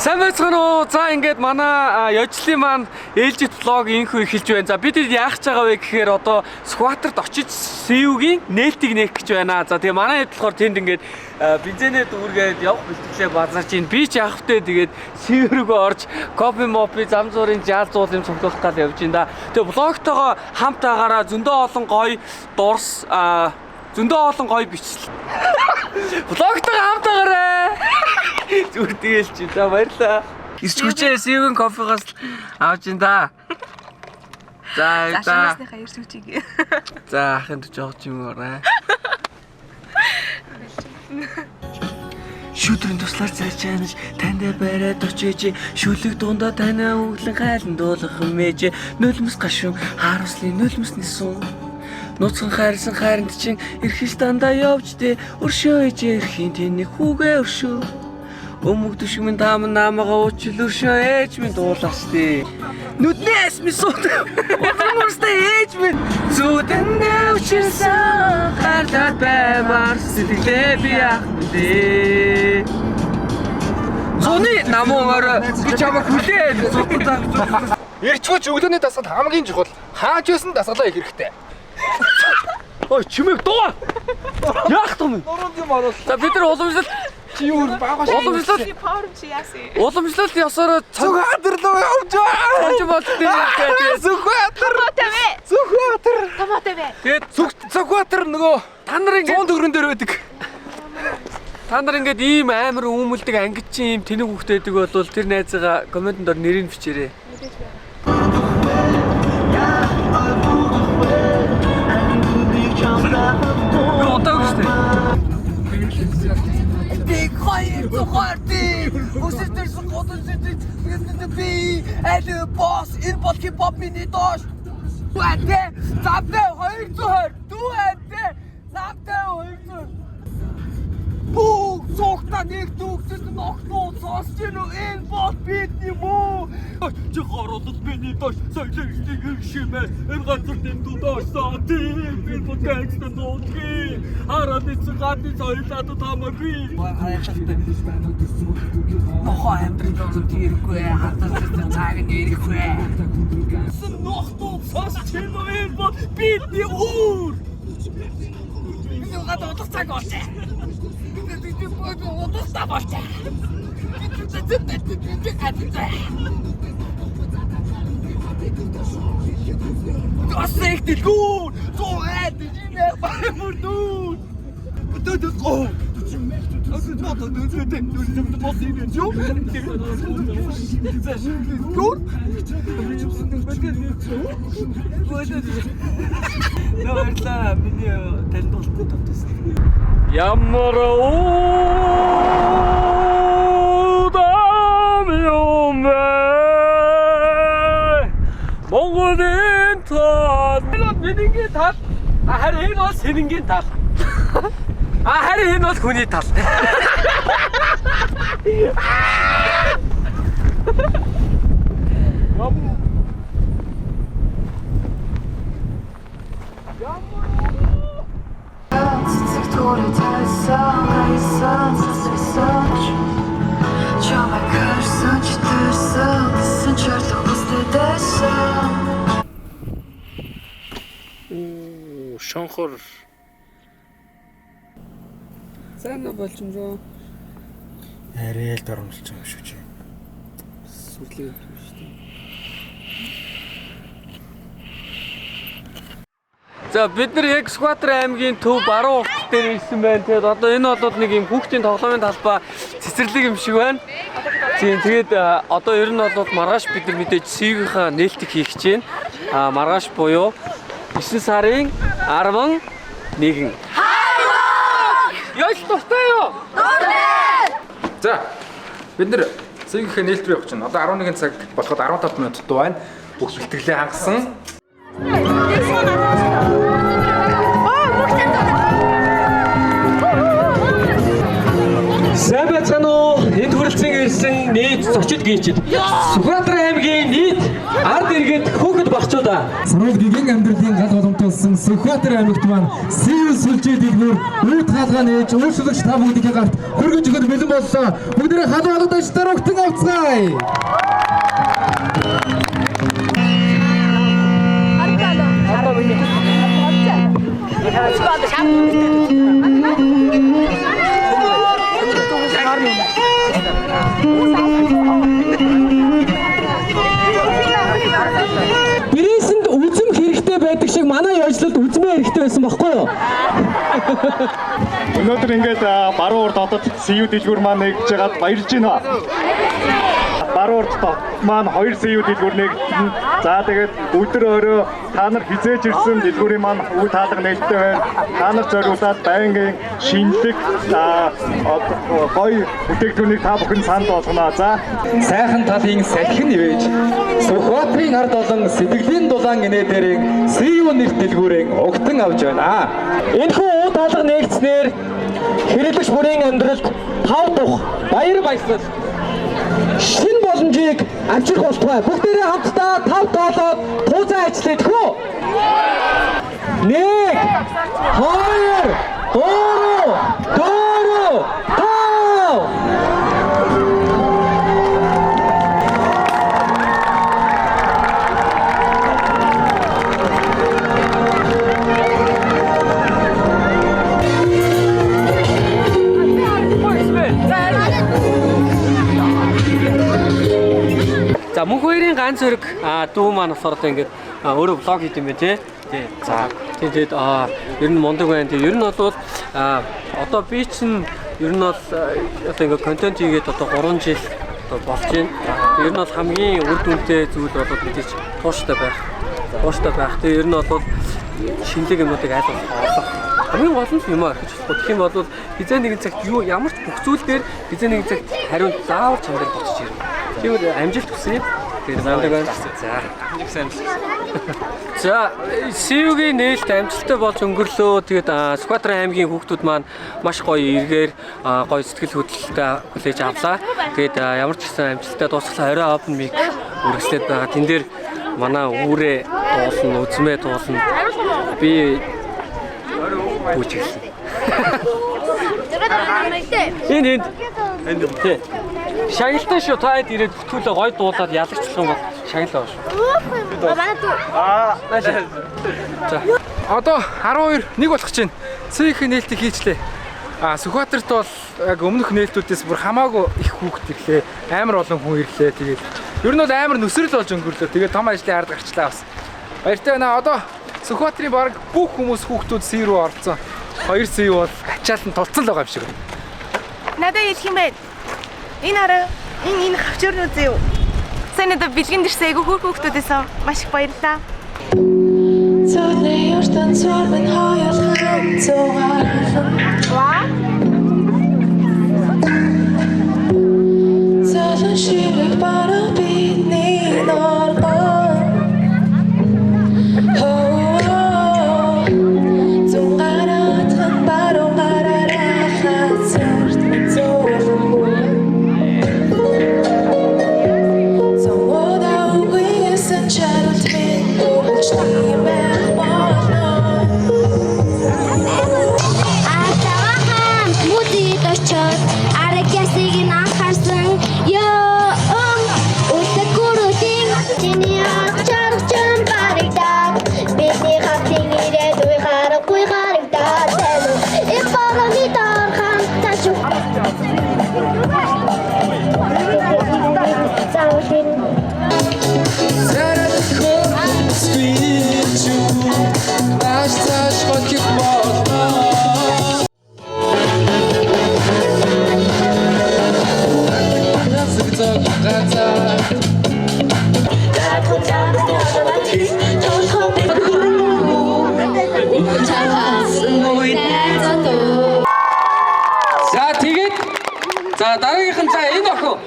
Сайн байцгаана уу? За ингээд манай ёжлын маань ээлжит влог инхүү эхэлж байна. За бид яах гэж байгаа вэ гэхээр одоо скватерт очиж СУ-гийн нээлтийг нээх гэж байна. За тэгээ манай хэд болохоор тэнд ингээд бензинээ дүүргээд явах бэлтгэлээ базарч ийн. Би ч явах вэ тэгээд СУ рүүгээ орж кофе мопи зам зуурын жаал зуул юм цуглуулах гал явж ин да. Тэгээ влогтойгоо хамтаагаараа зөндөө олон гоё дурс зөндөө олон гоё бичлэл. Влогтойгоо хамтаагаараа зүгээр тэгээл чи за баярлаа. Ирч хүчээ СУ-гийн кофегоос авч ин да. За Ашигнасныхаа ирч хүчийг. За ахын жоох юм орой. Шүтрийн туслаар цааш чанаж тандаа бариад очиж шүлэг дундаа танаа өглөн хайлан дуулах юмэж нулимс гашуун харуулслын нулимс нисэн нууцхан хайрсан хайранд чин эрхэж дандаа явж дэ өршөө ээж эрхийн тэний хүүгээ өршөө өмөг төшмөн таам намага уучил өршөө ээж минь дуулаас дэ нүднээс ми сууд уурстай ээж минь зүудэн өвчсөн хардад баймар сэтгэлээ би ахмдээ зуны намуугаар би чамайг хүлээд зутдаг Ирчгүүч өглөөний дасгал хамгийн чухал. Хааж байсан дасгалаа их хэрэгтэй. Ой чимэг дуу. Яах юм? Дөрөнд юм оруулаа. За бид нар уламжлал Чи юу баагааш уламжлал Power чи яасан? уламжлал ясаараа Зүхбаатар руу явж байгаа. цонж болтой. Зүхбаатар. Тавэ. Зүхбаатар. Тавэ. Тэгээд Зүхбаатар нөгөө та нар ингээд 100 төгрөн дээр байдаг. та нар ингээд ийм амар үүмэлдэг ангид чи ийм тэнэг хөхтэйдэг болвол тэр найзгаа комментэнд ор нэрийг бичээрэй. Big хоёр тухайртай өсөлтөрсөн годон сэтгэл би аль босс энэ бол хипхопны доош үгүй замтай 220 дүүэтэй замтай 220 бүү цогта нэг дүүгсэд нохноо сонсч энэ бол бидний муу чи хорлол миний доош соёлыг шимээ энэ газар дэнд доошсон тийм би подкастт дуудгийг хараад цогтын соёлаад тамаагүй нохоо амтрын тийргүй хатсан цаг нэрхгүй нохноо сонсч энэ бол бидний уур энэ гадаа цаг болчих Удаа болчих. Асыг дэлгүүр. Зураад дижинэ баймурдууд. Өдөө. Ямар удам юм бэ Монголын тал бидний тал харин энэ бол сэнэнгийн тал харин энэ бол хүний тал Шонхор. сайн болчихмжоо Арай л дормолж байгаа шүү чи. сүрлээ шүү дээ. За бид нар яг Скватер аймгийн төв баруун урт дээр ирсэн байна. Тэгээд одоо энэ бол нэг юм хүүхдийн тоглоомын талбай цэцэрлэг юм шиг байна. Тэгээд одоо ер нь бол маргааш бид нар мэдээж СУ-гийнхаа нээлтийг хийх гэж байна. Маргааш буюу 9 сарын 11. Яаш тустай юу? За бид нар СУ-гийнхаа нээлт рүү явах чинь одоо 11 цаг болоход 15 минут дуу байна. Бүх бэлтгэлээ хангасан. Сайн байцгаана уу? Энд хүрэлцэн ирсэн нийт зочид гүйчид Сүхбаатар аймгийн нийт ард иргэд хүүхэд багчуудаа Сургууль гигийн амьдралын гал боломжтой Сүхбаатар аймагт маань СУ сүлжээ дэлгүүр үүд хаалгаа нээж өөрчлөгч та бүгдийн гарт хөргөж өгөх бэлэн боллоо. Бүгдээ халуулагд ажлаар өгтөн авцгаая. Бирээсэнд үзэм хэрэгтэй байдаг шиг манай ажлууд үзмээ хэрэгтэй байсан байхгүй юу? Өнөөдөр ингээд баруун урд хотод СУ дэлгүүр маань нэгж байгаад баярлж байна. Баруун урд хот маань 2 СУ дэлгүүр нэгдсэн. За тэгээд өдөр өрөө та нар хизээж ирсэн дэлгүүрийн маань үе таалга нээлттэй байна. Та нар зориулаад байнгын шинэлэг гоё бүтээгдэхүүнийг та бүхэн санд болгоно. За Сайхан талын салхин ивэж Сүхбаатарын ард олон сэтгэлийн дулаан инээдэрийн СУ нэрт дэлгүүрийн өгтөн авч байна. Энэхүү уу таалга нэгдснээр хэрэглэгч бүрийн амьдралд тав дух баяр баясгал шинэ боломжийг авчрах болтугай. Бүгдээрээ хамтдаа тав доолоод тууцаа ажиллах хөө. 1 2 За мөнх хоёрын ганц зэрэг дүү маань бас одоо ингээд өөрөө блог хийх юм байна тий. За тэгээд ер нь мундаг байна. Тэгээд ер нь бол одоо би чинь ер нь бол одоо ингээд контент хийгээд одоо 3 жил одоо болж байна. Ер нь бол хамгийн үр дүнтэй зүйл бол мэдээж тууштай байх. Тууштай байх. Тэгээд ер нь бол шинэлэг юмнуудыг аль болох олох. Хамгийн гол нь юм архиж болох. Тэгэх юм бол хизээ нэгэн цагт юу ямар ч бүх зүйл дээр хизээ нэгэн цагт хариунд заавал чанар болчих юм. Тэгвэл амжилт хүсье. Тэгээд намдаг байна. За, СУ-гийн нээлт амжилттай болж өнгөрлөө. Тэгээд Сүхбаатар аймгийн хүүхдүүд маань маш гоё эргээр гоё сэтгэл хөдлөлтөй хүлээж авлаа. Тэгээд ямар ч гэсэн амжилттай дуусгалаа орой open mic үргэлжлээд байгаа. Тэн дээр манай үүрээ дуулна, үзмээ дуулна. Би бүжиглэн. Энд тий. Шагналтай шүү. Та хэд ирээд бүтүүлээ гой дуулаад ялагчлах юм бол шагналаа шүү. За. Одоо 12 нэг болох чинь СУ-ийн нээлтийг хийчлээ. Сүхбаатарт бол яг өмнөх нээлтүүдээс бүр хамаагүй их хүүхэд ирлээ. Амар олон хүн ирлээ. Тэгээд ер нь бол амар нүсрэл болж өнгөрлөө. Тэгээд том ажлын ард гарчлаа бас. Баяртай байна. Одоо Сүхбаатарын баг бүх хүмүүс хүүхдүүд СУ руу орцсон. 2 СУ бол ачаал нь тулцсан л байгаа юм шиг байна. Надад хэлэх юм байна. Энэ хараа энэ хавчрын үзээ юу? Сайн надад бэлгэн дэрсэн айгүй хүүхдүүдээс маш их баярлалаа. За тэгээд дараагийнх нь энэ охин.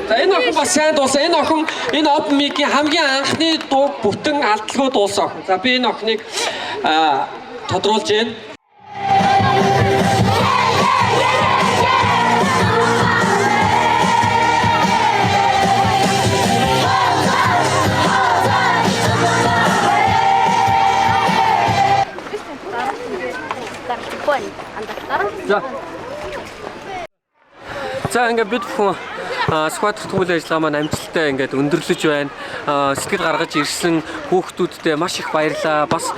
За энэ охин бас сайн дуусан. Энэ охин энэ open mic-ийн хамгийн анхны дуу бүтэн алдалгүй дуусан охин. За би энэ охиныг тодруулж байна. За ингээд бид бүхэн Сүхбаатар төвийн ажиллагаа маань амжилттай ингээд өндөрлөж байна. Сэтгэл гаргаж ирсэн хүүхдүүдтэй маш их баярлалаа. Бас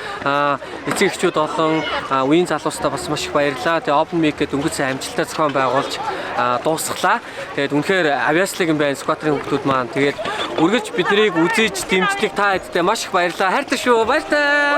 эцэг эхчүүд олон үеийн залуустаа бас маш их баярлалаа. Тэгээ Open Mic гэдэг өнгөцсөн амжилттай зохион байгуулж дуусглаа. Тэгээд үнэхээр авиаслыг юм байна Сүхбаатарын хүүхдүүд маань. Тэгээд үргэлж биднийг үзэж дэмждэг та хэдтэй маш их баярлалаа. Хайртай шүү. Баяртай.